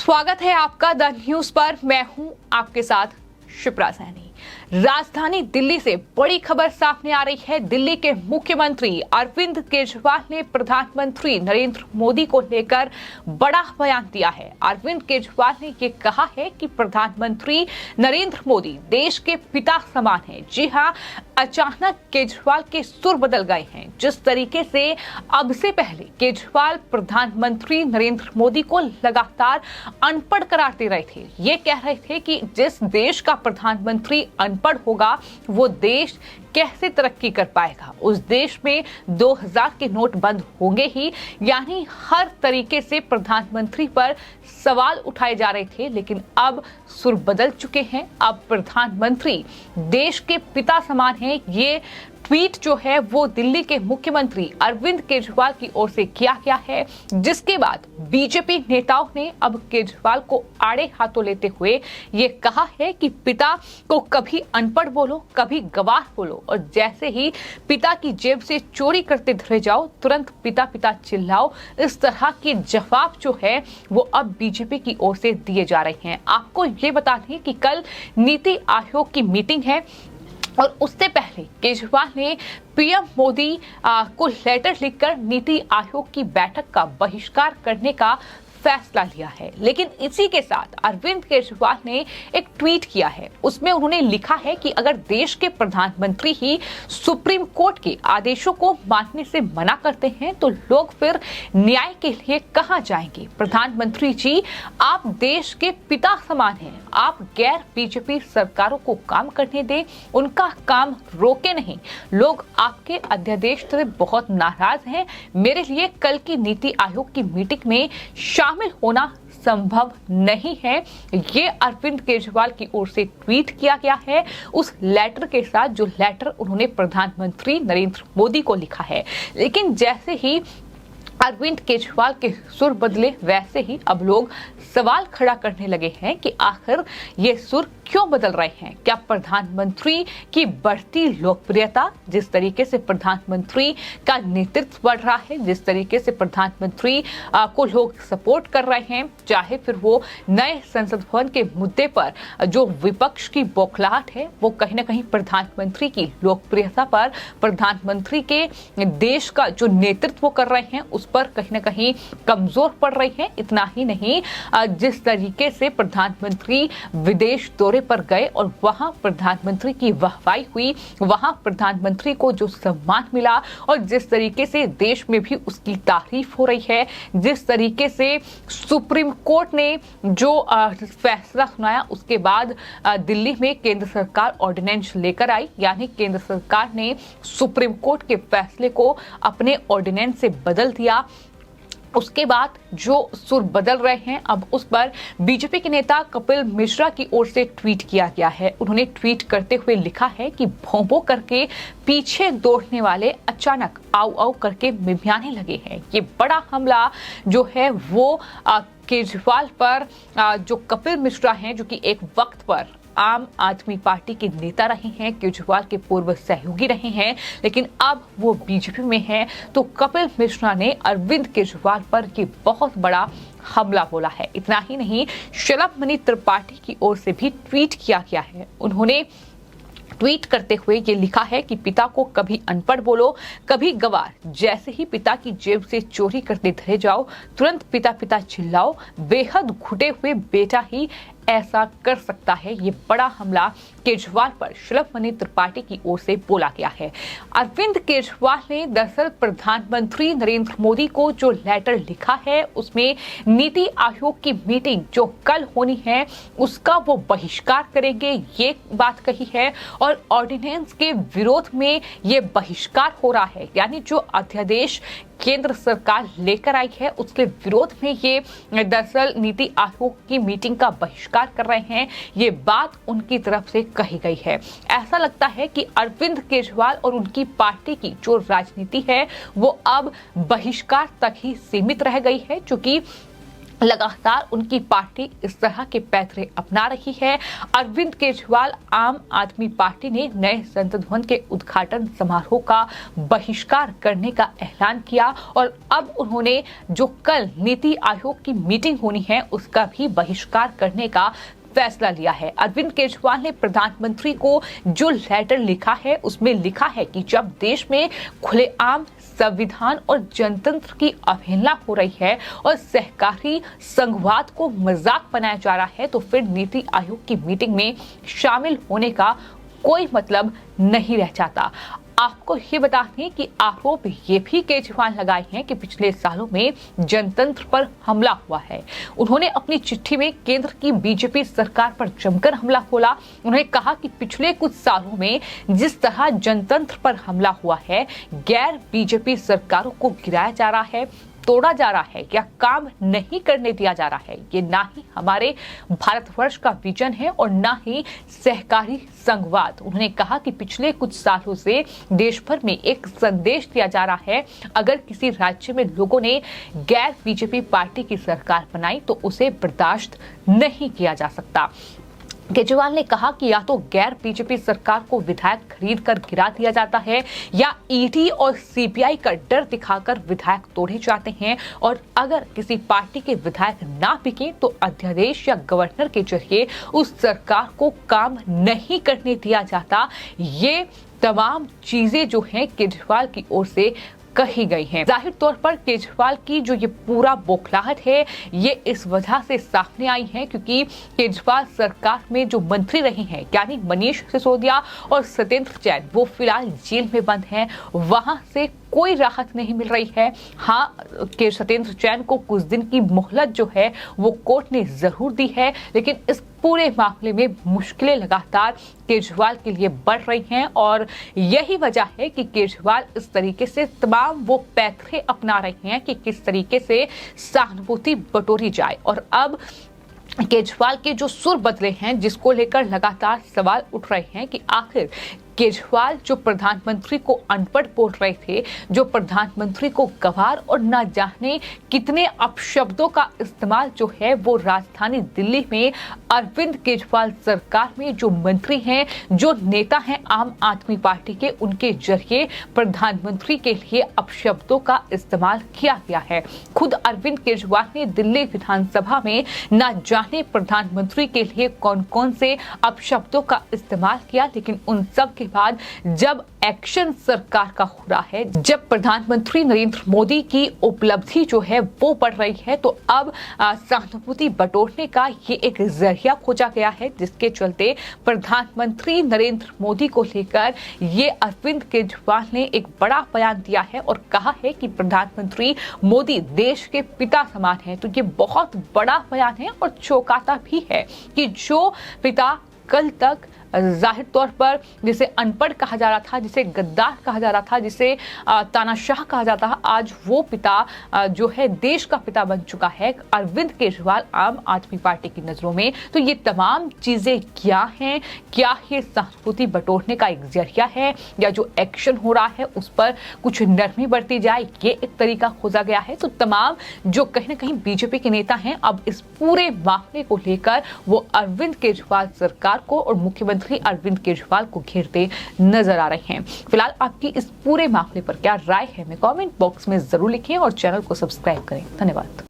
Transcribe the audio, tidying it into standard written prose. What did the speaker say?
स्वागत है आपका द न्यूज पर। मैं हूं आपके साथ शिप्रा सैनी। राजधानी दिल्ली से बड़ी खबर सामने आ रही है। दिल्ली के मुख्यमंत्री अरविंद केजरीवाल ने प्रधानमंत्री नरेंद्र मोदी को लेकर बड़ा बयान दिया है। अरविंद केजरीवाल ने ये कहा है कि प्रधानमंत्री नरेंद्र मोदी देश के पिता समान हैं। जी हां, अचानक केजरीवाल के सुर बदल गए हैं। जिस तरीके से अब से पहले केजरीवाल प्रधानमंत्री नरेंद्र मोदी को लगातार अनपढ़ करार दे रहे थे, ये कह रहे थे कि जिस देश का प्रधानमंत्री अनपढ़ होगा वो देश कैसे तरक्की कर पाएगा। उस देश में 2000 के नोट बंद होंगे ही, यानी हर तरीके से प्रधानमंत्री पर सवाल उठाए जा रहे थे। लेकिन अब सुर बदल चुके हैं। अब प्रधानमंत्री देश के पिता समान हैं। ये ट्वीट जो है वो दिल्ली के मुख्यमंत्री अरविंद केजरीवाल की ओर से किया गया है, जिसके बाद बीजेपी नेताओं ने अब केजरीवाल को आड़े हाथों लेते हुए ये कहा है कि पिता को कभी अनपढ़ बोलो, कभी गवार बोलो, और जैसे ही पिता की जेब से चोरी करते धरे जाओ तुरंत पिता पिता चिल्लाओ। इस तरह के जवाब जो है वो अब बीजेपी की ओर से दिए जा रहे हैं। आपको ये बता दें कि कल नीति आयोग की मीटिंग है और उससे पहले केजरीवाल ने पीएम मोदी को लेटर लिखकर नीति आयोग की बैठक का बहिष्कार करने का फैसला लिया है। लेकिन इसी के साथ अरविंद केजरीवाल ने एक ट्वीट किया है। उसमें उन्होंने लिखा है कि अगर देश के प्रधानमंत्री ही सुप्रीम कोर्ट के आदेशों को मानने से मना करते हैं तो लोग फिर न्याय के लिए कहां जाएंगे। प्रधानमंत्री जी, आप देश के पिता समान हैं। आप गैर बीजेपी सरकारों को काम करने दें, उनका काम रोके नहीं। लोग आपके अध्यादेश से बहुत नाराज हैं। मेरे लिए कल की नीति आयोग की मीटिंग में शामिल होना संभव नहीं है। ये अरविंद केजरीवाल की ओर से ट्वीट किया गया है उस लेटर के साथ, जो लेटर उन्होंने प्रधानमंत्री नरेंद्र मोदी को लिखा है। लेकिन जैसे ही अरविंद केजरीवाल के सुर बदले वैसे ही अब लोग सवाल खड़ा करने लगे हैं कि आखिर ये सुर क्यों बदल रहे हैं। क्या प्रधानमंत्री की बढ़ती लोकप्रियता, जिस तरीके से प्रधानमंत्री का नेतृत्व बढ़ रहा है, जिस तरीके से प्रधानमंत्री को लोग सपोर्ट कर रहे हैं, चाहे फिर वो नए संसद भवन के मुद्दे पर जो विपक्ष की बौखलाहट है वो कहीं ना कहीं प्रधानमंत्री की लोकप्रियता पर, प्रधानमंत्री के देश का जो नेतृत्व कर रहे हैं उस पर कहीं ना कहीं कमजोर पड़ रही है। इतना ही नहीं, जिस तरीके से प्रधानमंत्री विदेश दौरे पर गए और वहां प्रधानमंत्री की वाहवाही हुई, वहां प्रधानमंत्री को जो सम्मान मिला और जिस तरीके से देश में भी उसकी तारीफ हो रही है, जिस तरीके से सुप्रीम कोर्ट ने जो फैसला सुनाया उसके बाद दिल्ली में केंद्र सरकार ऑर्डिनेंस लेकर आई, यानी केंद्र सरकार ने सुप्रीम कोर्ट के फैसले को अपने ऑर्डिनेंस से बदल दिया। उसके बाद जो सुर बदल रहे हैं अब उस पर बीजेपी के नेता कपिल मिश्रा की ओर से ट्वीट किया गया है। उन्होंने ट्वीट करते हुए लिखा है कि भों-भों करके पीछे दौड़ने वाले अचानक आउ आउ करके मिमियाने लगे हैं। ये बड़ा हमला जो है वो केजरीवाल पर, जो कपिल मिश्रा हैं, जो कि एक वक्त पर आम आदमी पार्टी के नेता रहे हैं, केजरीवाल के पूर्व सहयोगी रहे हैं, लेकिन अब वो बीजेपी में हैं, तो कपिल मिश्रा ने अरविंद केजरीवाल पर ये बहुत बड़ा हमला बोला है। इतना ही नहीं, शलभ मणि त्रिपाठी की ओर से भी ट्वीट किया गया है। उन्होंने ट्वीट करते हुए ये लिखा है कि पिता को कभी अनपढ़ बोलो, कभी गवार। जैसे ही पिता की जेब से चोरी करते धरे जाओ तुरंत पिता पिता चिल्लाओ। बेहद घुटे हुए बेटा ही ऐसा कर सकता है। ये बड़ा हमला केजरीवाल पर शलभ मणि त्रिपाठी की ओर से बोला गया है। अरविंद केजरीवाल ने दरअसल प्रधानमंत्री नरेंद्र मोदी को जो लेटर लिखा है उसमें नीति आयोग की मीटिंग जो कल होनी है उसका वो बहिष्कार करेंगे, ये बात कही है। और ऑर्डिनेंस के विरोध में ये बहिष्कार हो रहा है, यानी जो अध्यादेश केंद्र सरकार लेकर आई है उसके विरोध में ये दरअसल नीति आयोग की मीटिंग का बहिष्कार कर रहे हैं। ये बात उनकी तरफ से कही गई है। ऐसा लगता है कि अरविंद केजरीवाल और उनकी पार्टी की जो राजनीति है वो अब बहिष्कार तक ही सीमित रह गई है, क्योंकि लगातार उनकी पार्टी इस तरह के पैतरे अपना रही है। अरविंद केजरीवाल आम आदमी पार्टी ने नए संसद भवन के उद्घाटन समारोह का बहिष्कार करने का ऐलान किया और अब उन्होंने जो कल नीति आयोग की मीटिंग होनी है उसका भी बहिष्कार करने का फैसला लिया है। अरविंद केजरीवाल ने प्रधानमंत्री को जो लेटर लिखा है उसमें लिखा है कि जब देश में खुलेआम संविधान और जनतंत्र की अवहेलना हो रही है और सहकारी संघवाद को मजाक बनाया जा रहा है तो फिर नीति आयोग की मीटिंग में शामिल होने का कोई मतलब नहीं रह जाता। आपको ये बता दें कि आरोप ये भी केजरीवाल लगाए हैं कि पिछले सालों में जनतंत्र पर हमला हुआ है। उन्होंने अपनी चिट्ठी में केंद्र की बीजेपी सरकार पर जमकर हमला बोला। उन्होंने कहा कि पिछले कुछ सालों में जिस तरह जनतंत्र पर हमला हुआ है, गैर बीजेपी सरकारों को गिराया जा रहा है, तोड़ा जा रहा है या काम नहीं करने दिया जा रहा है, ये ना ही हमारे भारतवर्ष का विजन है और ना ही सहकारी संघवाद। उन्होंने कहा कि पिछले कुछ सालों से देश भर में एक संदेश दिया जा रहा है, अगर किसी राज्य में लोगों ने गैर बीजेपी पार्टी की सरकार बनाई तो उसे बर्दाश्त नहीं किया जा सकता। केजरीवाल ने कहा कि या तो गैर बीजेपी सरकार को विधायक खरीद कर गिरा दिया जाता है या ईडी और सीबीआई का डर दिखाकर विधायक तोड़े जाते हैं और अगर किसी पार्टी के विधायक ना बिके तो अध्यादेश या गवर्नर के जरिए उस सरकार को काम नहीं करने दिया जाता। ये तमाम चीजें जो हैं केजरीवाल की ओर से कही गई हैं। जाहिर तौर पर केजरीवाल की जो ये पूरा बौखलाहट है ये इस वजह से सामने आई है क्योंकि केजरीवाल सरकार में जो मंत्री रहे हैं यानी मनीष सिसोदिया और सत्येंद्र जैन वो फिलहाल जेल में बंद हैं, वहां से कोई राहत नहीं मिल रही है। हाँ, के सत्येंद्र जैन को कुछ दिन की मोहलत जो है वो कोर्ट ने जरूर दी है, लेकिन इस पूरे मामले में मुश्किलें लगातार केजरीवाल के लिए बढ़ रही हैं और यही वजह है कि केजरीवाल इस तरीके से तमाम वो पैतरे अपना रहे हैं कि किस तरीके से सहानुभूति बटोरी जाए। और अब केजरीवाल के जो सुर बदले हैं जिसको लेकर लगातार सवाल उठ रहे हैं कि आखिर केजरीवाल जो प्रधानमंत्री को अनपढ़ बोल रहे थे, जो प्रधानमंत्री को गवार और न जाने कितने अपशब्दों का इस्तेमाल जो है वो राजधानी दिल्ली में अरविंद केजरीवाल सरकार में जो मंत्री हैं, जो नेता हैं आम आदमी पार्टी के, उनके जरिए प्रधानमंत्री के लिए अपशब्दों का इस्तेमाल किया गया है। खुद अरविंद केजरीवाल ने दिल्ली विधानसभा में न जाने प्रधानमंत्री के लिए कौन कौन से अपशब्दों का इस्तेमाल किया, लेकिन उन सब के बाद जब एक्शन सरकार का हो रहा है, जब प्रधानमंत्री नरेंद्र मोदी की उपलब्धि जो है वो बढ़ रही है, तो अब सहानुभूति बटोरने का ये एक जरिया खोजा गया है, जिसके चलते प्रधानमंत्री नरेंद्र मोदी को लेकर ये अरविंद केजरीवाल ने एक बड़ा बयान दिया है और कहा है कि प्रधानमंत्री मोदी देश के पिता समान है। तो ये बहुत बड़ा बयान है और चौंकाता भी है कि जो पिता कल तक जाहिर तौर पर जिसे अनपढ़ कहा जा रहा था, जिसे गद्दार कहा जा रहा था, जिसे तानाशाह कहा जाता था, आज वो पिता जो है देश का पिता बन चुका है अरविंद केजरीवाल आम आदमी पार्टी की नजरों में। तो ये तमाम चीजें क्या हैं, क्या ये सहानुभूति बटोरने का एक जरिया है या जो एक्शन हो रहा है उस पर कुछ नरमी बरती जाए, ये एक तरीका खोजा गया है। तो तमाम जो कहीं ना कहीं बीजेपी के नेता हैं अब इस पूरे मामले को लेकर वो अरविंद केजरीवाल सरकार को और मुख्यमंत्री अरविंद केजरीवाल को घेरते नजर आ रहे हैं। फिलहाल आपकी इस पूरे मामले पर क्या राय है, हमें कमेंट बॉक्स में जरूर लिखें और चैनल को सब्सक्राइब करें। धन्यवाद।